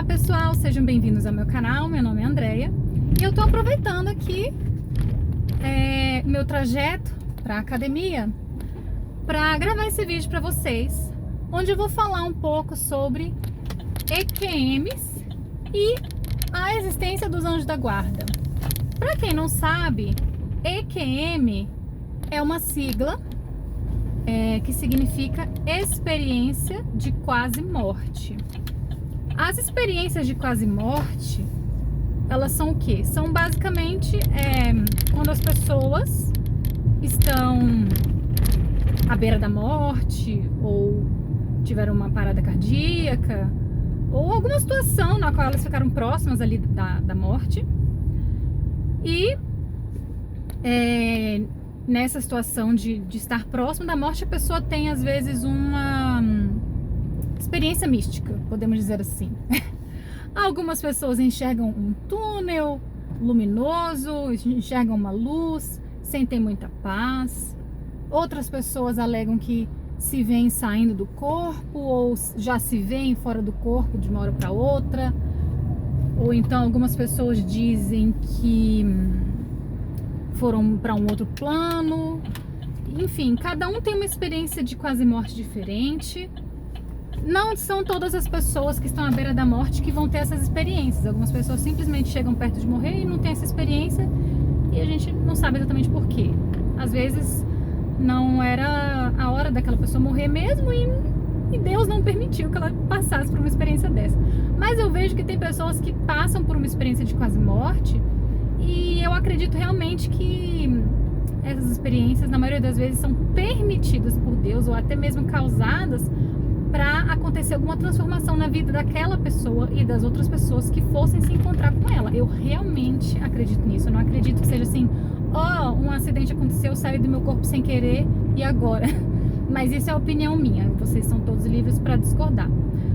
Olá pessoal, sejam bem-vindos ao meu canal, meu nome é Andreia e eu tô aproveitando aqui meu trajeto para a academia para gravar esse vídeo para vocês, onde eu vou falar um pouco sobre EQMs e a existência dos anjos da guarda. Para quem não sabe, EQM é uma sigla que significa experiência de quase morte. As experiências de quase morte, elas são o quê? São basicamente quando as pessoas estão à beira da morte, ou tiveram uma parada cardíaca, ou alguma situação na qual elas ficaram próximas ali da morte. E nessa situação de estar próximo da morte, a pessoa tem às vezes uma experiência mística, podemos dizer assim. Algumas pessoas enxergam um túnel luminoso, enxergam uma luz, sentem muita paz. Outras pessoas alegam que se veem saindo do corpo, ou já se veem fora do corpo de uma hora para outra. Ou então algumas pessoas dizem que foram para um outro plano. Enfim, cada um tem uma experiência de quase morte diferente. Não são todas as pessoas que estão à beira da morte que vão ter essas experiências. Algumas pessoas simplesmente chegam perto de morrer e não têm essa experiência, e a gente não sabe exatamente por quê. Às vezes não era a hora daquela pessoa morrer mesmo, e Deus não permitiu que ela passasse por uma experiência dessa. Mas eu vejo que tem pessoas que passam por uma experiência de quase morte, e eu acredito realmente que essas experiências, na maioria das vezes, são permitidas por Deus, ou até mesmo causadas para acontecer alguma transformação na vida daquela pessoa e das outras pessoas que fossem se encontrar com ela. Eu realmente acredito nisso. Eu não acredito que seja assim, um acidente aconteceu, saiu do meu corpo sem querer e agora. Mas isso é a opinião minha. Vocês são todos livres para discordar.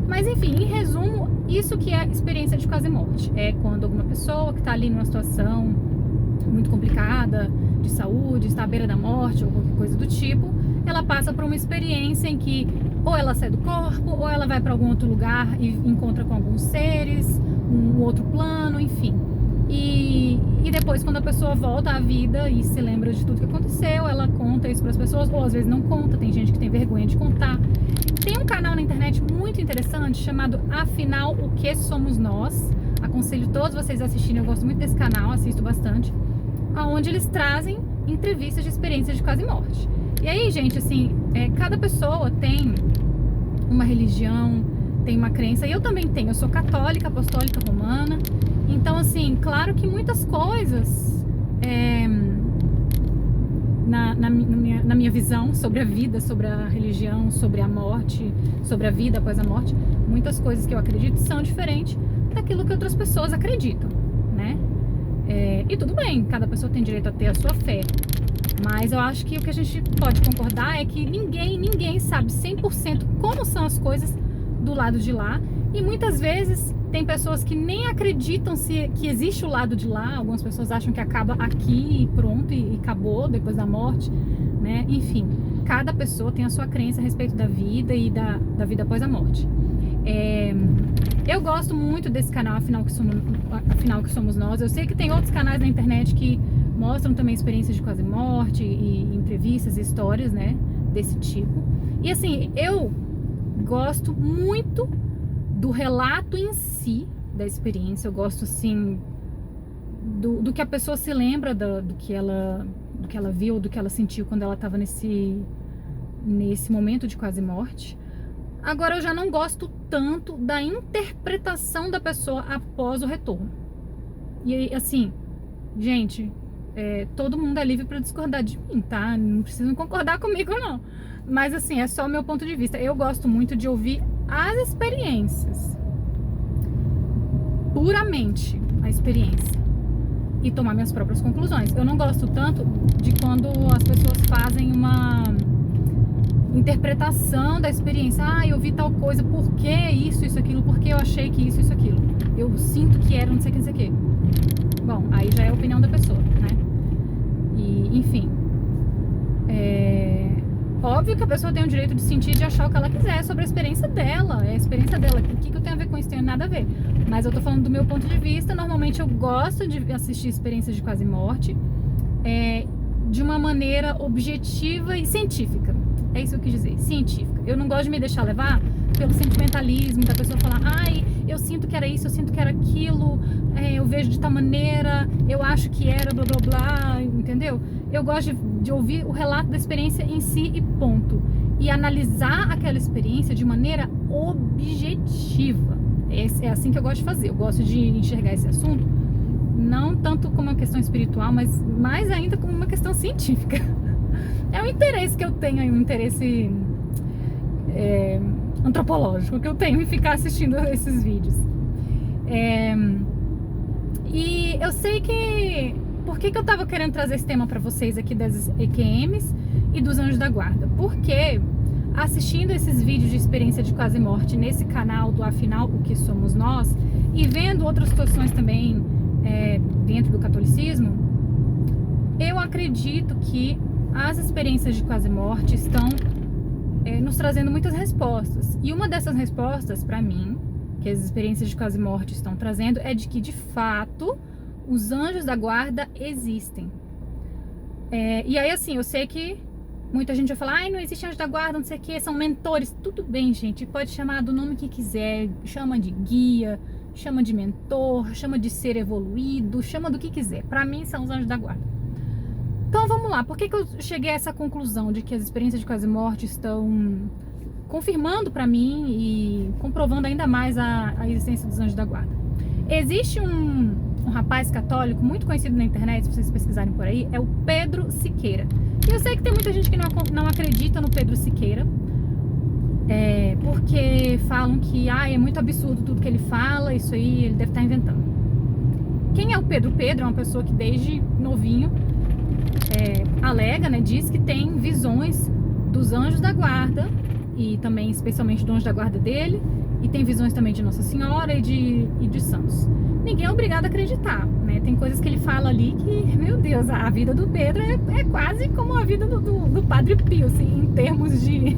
Mas enfim, em resumo, isso que é experiência de quase morte. É quando alguma pessoa que está ali numa situação muito complicada de saúde, está à beira da morte ou qualquer coisa do tipo, ela passa por uma experiência em que ou ela sai do corpo, ou ela vai para algum outro lugar e encontra com alguns seres, um outro plano, enfim. E depois, quando a pessoa volta à vida e se lembra de tudo que aconteceu, ela conta isso para as pessoas, ou às vezes não conta, tem gente que tem vergonha de contar. Tem um canal na internet muito interessante chamado Afinal, o que somos nós? Aconselho todos vocês a assistirem, eu gosto muito desse canal, assisto bastante, onde eles trazem entrevistas de experiências de quase morte. E aí, gente, assim, cada pessoa tem uma religião, tem uma crença, e eu também tenho, eu sou católica, apostólica, romana, então, assim, claro que muitas coisas, na minha visão sobre a vida, sobre a religião, sobre a morte, sobre a vida após a morte, muitas coisas que eu acredito são diferentes daquilo que outras pessoas acreditam, né? E tudo bem, cada pessoa tem direito a ter a sua fé. Mas eu acho que o que a gente pode concordar é que ninguém sabe 100% como são as coisas do lado de lá. E muitas vezes tem pessoas que nem acreditam que existe o lado de lá. Algumas pessoas acham que acaba aqui e pronto, e acabou depois da morte, né? Enfim, cada pessoa tem a sua crença a respeito da vida e da vida após a morte. Eu gosto muito desse canal, Afinal que somos nós. Eu sei que tem outros canais na internet que mostram também experiências de quase morte e entrevistas e histórias, né, desse tipo. E assim, eu gosto muito do relato em si da experiência. Eu gosto, assim, do que a pessoa se lembra do que ela viu, do que ela sentiu quando ela estava nesse momento de quase morte. Agora, eu já não gosto tanto da interpretação da pessoa após o retorno. E assim, gente, todo mundo é livre para discordar de mim, tá? Não precisam concordar comigo, não. Mas assim, é só o meu ponto de vista. Eu gosto muito de ouvir as experiências, puramente a experiência, e tomar minhas próprias conclusões. Eu não gosto tanto de quando as pessoas fazem uma interpretação da experiência. Eu vi tal coisa, por que isso, aquilo, porque eu achei que isso, aquilo. Eu sinto que era não sei o que. Bom, aí já é a opinião da pessoa, né? E, enfim, Óbvio que a pessoa tem o direito de sentir e de achar o que ela quiser sobre a experiência dela. É a experiência dela. O que eu tenho a ver com isso? Tem nada a ver. Mas eu tô falando do meu ponto de vista. Normalmente eu gosto de assistir experiências de quase morte de uma maneira objetiva e científica. É isso que eu quis dizer, científica. Eu não gosto de me deixar levar pelo sentimentalismo da pessoa falar, ai, eu sinto que era isso, eu sinto que era aquilo, eu vejo de tal maneira, eu acho que era blá blá blá, entendeu? Eu gosto de ouvir o relato da experiência em si e ponto. E analisar aquela experiência de maneira objetiva. É assim que eu gosto de fazer. Eu gosto de enxergar esse assunto não tanto como uma questão espiritual, mas mais ainda como uma questão científica. É um interesse que eu tenho aí, um interesse antropológico que eu tenho em ficar assistindo esses vídeos. E eu sei que... Por que eu tava querendo trazer esse tema para vocês aqui das EQMs e dos Anjos da Guarda? Porque assistindo esses vídeos de experiência de quase morte nesse canal do Afinal, o que somos nós, e vendo outras situações também dentro do catolicismo, eu acredito que as experiências de quase morte estão nos trazendo muitas respostas. E uma dessas respostas, para mim, que as experiências de quase morte estão trazendo, é de que, de fato, os anjos da guarda existem. E aí, assim, eu sei que muita gente vai falar, ai, não existe anjo da guarda, não sei o que, são mentores. Tudo bem, gente, pode chamar do nome que quiser, chama de guia, chama de mentor, chama de ser evoluído, chama do que quiser. Pra mim, são os anjos da guarda. Então, vamos lá. Por que eu cheguei a essa conclusão de que as experiências de quase morte estão confirmando pra mim e comprovando ainda mais a existência dos anjos da guarda? Existe um rapaz católico muito conhecido na internet, se vocês pesquisarem por aí, é o Pedro Siqueira. E eu sei que tem muita gente que não acredita no Pedro Siqueira, porque falam que é muito absurdo tudo que ele fala, isso aí ele deve estar inventando. Quem é o Pedro? O Pedro é uma pessoa que desde novinho alega, né, diz que tem visões dos anjos da guarda e também especialmente do anjo da guarda dele, e tem visões também de Nossa Senhora e de santos. Ninguém é obrigado a acreditar, né? Tem coisas que ele fala ali que, meu Deus, a vida do Pedro é quase como a vida do Padre Pio, assim, em termos de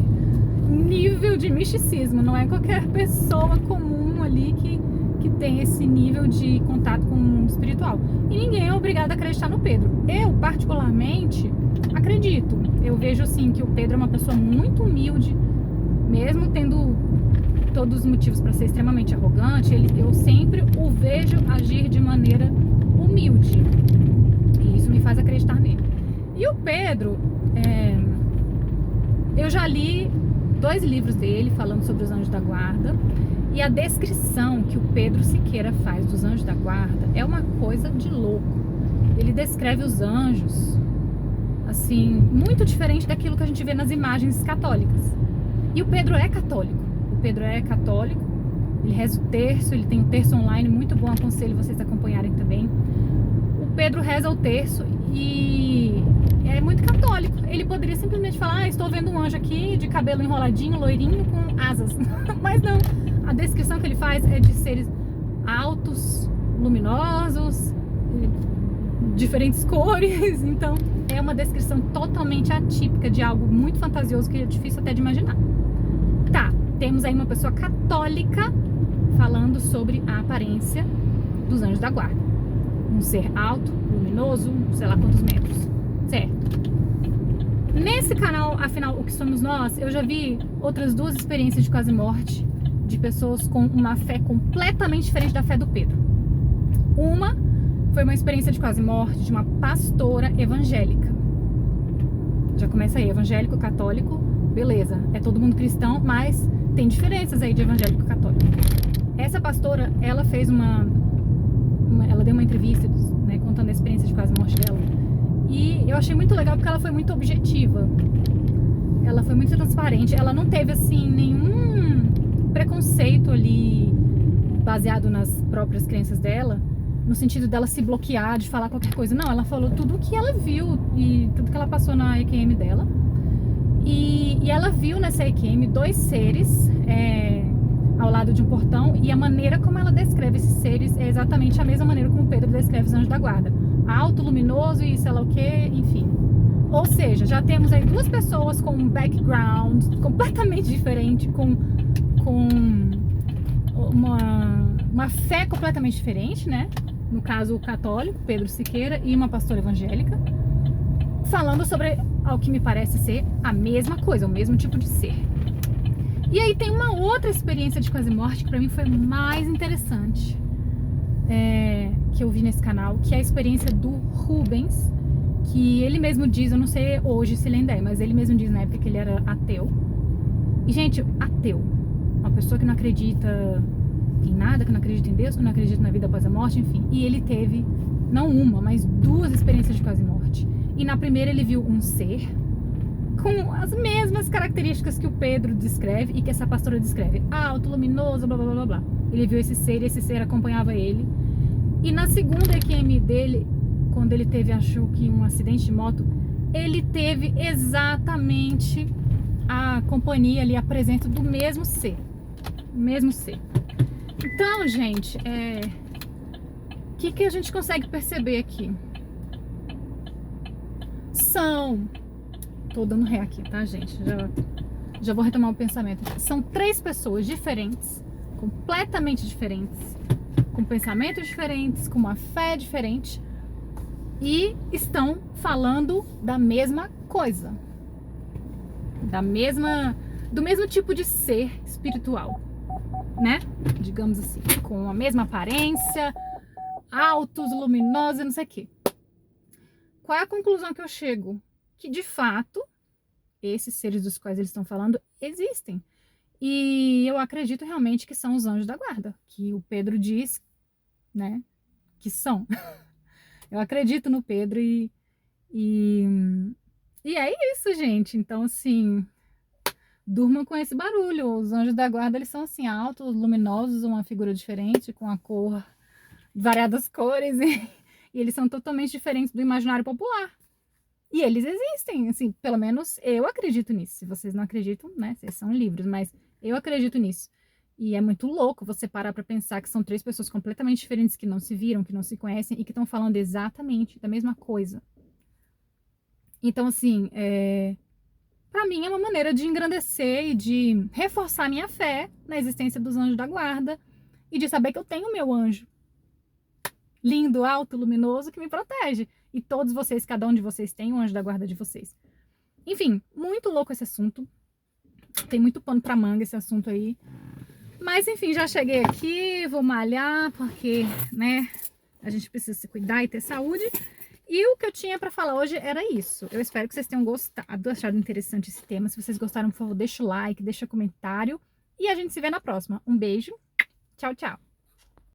nível de misticismo. Não é qualquer pessoa comum ali que tem esse nível de contato com o mundo espiritual. E ninguém é obrigado a acreditar no Pedro. Eu, particularmente, acredito. Eu vejo, assim, que o Pedro é uma pessoa muito humilde, mesmo tendo todos os motivos para ser extremamente arrogante, eu sempre o vejo agir de maneira humilde. E isso me faz acreditar nele. E o Pedro, eu já li 2 livros dele falando sobre os anjos da guarda, e a descrição que o Pedro Siqueira faz dos anjos da guarda é uma coisa de louco. Ele descreve os anjos assim, muito diferente daquilo que a gente vê nas imagens católicas. E o Pedro é católico. Ele reza o terço, ele tem um terço online muito bom, aconselho vocês acompanharem também. O Pedro reza o terço e é muito católico. Ele poderia simplesmente falar, estou vendo um anjo aqui de cabelo enroladinho, loirinho, com asas. Mas não, a descrição que ele faz é de seres altos, luminosos, diferentes cores. Então é uma descrição totalmente atípica de algo muito fantasioso que é difícil até de imaginar. Tá, temos aí uma pessoa católica falando sobre a aparência dos anjos da guarda. Um ser alto, luminoso, sei lá quantos metros, certo? Nesse canal, afinal, o que somos nós, eu já vi outras 2 experiências de quase morte de pessoas com uma fé completamente diferente da fé do Pedro. Uma foi uma experiência de quase morte de uma pastora evangélica. Já começa aí, evangélico, católico, beleza, é todo mundo cristão, mas tem diferenças aí de evangélico e católico. Essa pastora, ela fez ela deu uma entrevista, né, contando a experiência de quase morte dela, e eu achei muito legal porque ela foi muito objetiva, ela foi muito transparente, ela não teve assim nenhum preconceito ali baseado nas próprias crenças dela, no sentido dela se bloquear, de falar qualquer coisa. Não, ela falou tudo o que ela viu e tudo que ela passou na EQM dela. E ela viu nessa EQM 2 seres ao lado de um portão, e a maneira como ela descreve esses seres é exatamente a mesma maneira como o Pedro descreve os anjos da guarda. Alto, luminoso e sei lá o que, enfim. Ou seja, já temos aí duas pessoas com um background completamente diferente, com uma fé completamente diferente, né? No caso, o católico, Pedro Siqueira, e uma pastora evangélica, falando sobre, ao que me parece ser, a mesma coisa, o mesmo tipo de ser. E aí tem uma outra experiência de quase morte que pra mim foi mais interessante, que eu vi nesse canal, que é a experiência do Rubens, que ele mesmo diz, eu não sei hoje se ele ainda é, mas ele mesmo diz na época que ele era ateu. E, gente, ateu, uma pessoa que não acredita em nada, que não acredita em Deus, que não acredita na vida após a morte, enfim. E ele teve, não uma, mas duas experiências de quase morte. E na primeira ele viu um ser com as mesmas características que o Pedro descreve e que essa pastora descreve. Alto, luminoso, blá, blá, blá, blá. Ele viu esse ser e esse ser acompanhava ele. E na segunda EQM dele, quando ele teve, acho que um acidente de moto, ele teve exatamente a companhia ali, a presença do mesmo ser. O mesmo ser. Então, gente, o que a gente consegue perceber aqui? Tô dando ré aqui, tá, gente? Já vou retomar o pensamento. São três pessoas diferentes, completamente diferentes, com pensamentos diferentes, com uma fé diferente, e estão falando da mesma coisa, do mesmo tipo de ser espiritual, né? Digamos assim, com a mesma aparência, altos, luminosos, não sei o quê. Qual é a conclusão que eu chego? Que de fato, esses seres dos quais eles estão falando existem. E eu acredito realmente que são os anjos da guarda, que o Pedro diz, né, que são. Eu acredito no Pedro e é isso, gente. Então, assim, durmam com esse barulho. Os anjos da guarda, eles são assim, altos, luminosos, uma figura diferente, com a cor, variadas cores, e eles são totalmente diferentes do imaginário popular. E eles existem, assim, pelo menos eu acredito nisso. Se vocês não acreditam, né, vocês são livres, mas eu acredito nisso. E é muito louco você parar pra pensar que são três pessoas completamente diferentes, que não se viram, que não se conhecem e que estão falando exatamente da mesma coisa. Então, assim, pra mim é uma maneira de engrandecer e de reforçar minha fé na existência dos anjos da guarda e de saber que eu tenho o meu anjo lindo, alto, luminoso, que me protege. E todos vocês, cada um de vocês tem um anjo da guarda de vocês. Enfim, muito louco esse assunto. Tem muito pano pra manga esse assunto aí. Mas, enfim, já cheguei aqui, vou malhar, porque, né, a gente precisa se cuidar e ter saúde. E o que eu tinha pra falar hoje era isso. Eu espero que vocês tenham gostado, achado interessante esse tema. Se vocês gostaram, por favor, deixa o like, deixa comentário. E a gente se vê na próxima. Um beijo. Tchau, tchau.